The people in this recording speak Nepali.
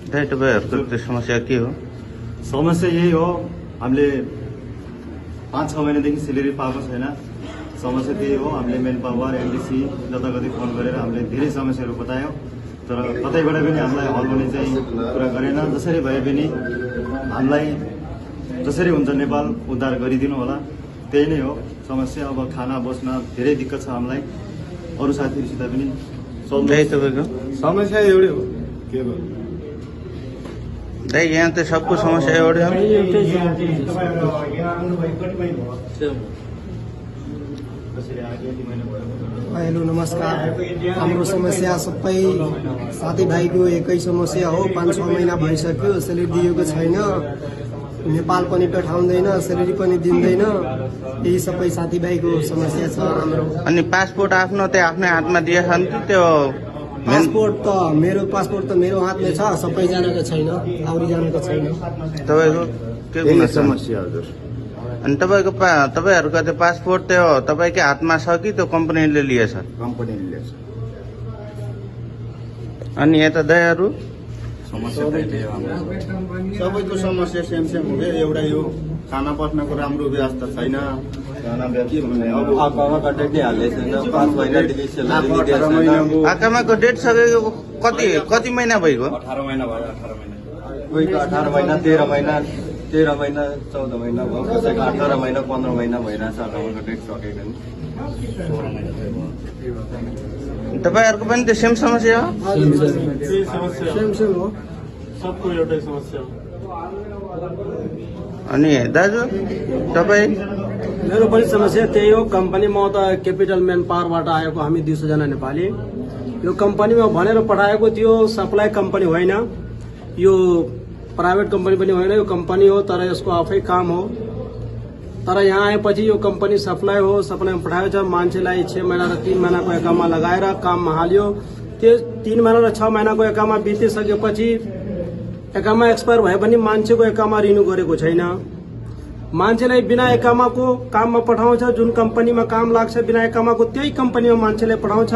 तपाईँहरूको समस्या के हो? समस्या यही हो, हामीले 5-6 महिनादेखि सेलेरी पाएको छैन। समस्या त्यही हो। हामीले मेन पावर एमडिसी जताकति फोन गरेर हामीले धेरै समस्याहरू बतायौँ, तर कतैबाट पनि हामीलाई हल हुने चाहिँ कुरा गरेन। जसरी भए पनि हामीलाई जसरी हुन्छ नेपाल उद्धार गरिदिनु होला, त्यही नै हो समस्या। अब खाना बस्न धेरै दिक्कत छ हामीलाई, अरू साथीहरूसित पनि तपाईँको समस्या एउटै हो। के भयो यहाँ त सबको समस्या एउटै हो। हेलो नमस्कार। हाम्रो समस्या सबै साथीभाइको एकै समस्या हो। 5-6 महिना भइसक्यो, सेलेरी दिएको छैन, नेपाल पनि पठाउँदैन, सेलेरी पनि दिँदैन। यही सबै साथीभाइको समस्या छ हाम्रो। अनि पासपोर्ट आफ्नो त्यहाँ आफ्नै हातमा दिएछ नि त्यो? पासपोर्ट त मेरो हातमा छ, सबैजनाको छैन, अरूजनाको छैन। तपाईँको के गुनासो? समस्या हजुर। अनि तपाईँहरूको त्यो पासपोर्ट त्यो तपाईँकै हातमा छ कि त्यो कम्पनीले लिएछ? कम्पनीले लिएछ। अनि यता दयाहरू समस्या सबैको समस्या सेम हो क्या, एउटै हो। खाना बस्नको राम्रो व्यवस्था छैन। आकामाको डेट सकेको कति महिना भइगयो? 18 महिना भयो। 18 महिना कोहीको 18 महिना, 13 महिना, 14 महिना भयो, कसैको 18 महिना, 15 महिना भइरहेछ। आकामाको डेट सकेको नि। तपाईँहरूको पनि त्यो सेम समस्या हो? सेम हो। सबको एउटै समस्या हो। अनि दाजु तपाईँ? मेरो पनि समस्या त्यही हो। कम्पनी म त क्यापिटल म्यान पावरबाट आएको हामी 200 जना नेपाली। यो कम्पनीमा भनेर पठाएको थियो, सप्लाई कम्पनी होइन, यो प्राइभेट कम्पनी पनि होइन, यो कम्पनी हो तर यसको आफै काम हो। तर यहाँ आएपछि यो कम्पनी सप्लाई हो, सप्लाईमा पठाएको छ। मान्छेलाई 6 महिना र 3 महिनाको एकामा लगाएर काममा हाल्यो। त्यो 3 महिना र 6 महिनाको एकामा बितिसकेपछि एकामा एक्सपायर भयो भने मान्छेको एकामा रिन्यू गरेको छैन। मान्छेलाई बिना एकामाको काममा पठाउँछ, जुन कम्पनीमा काम लाग्छ बिना एकामाको त्यही कम्पनीमा मान्छेलाई पठाउँछ।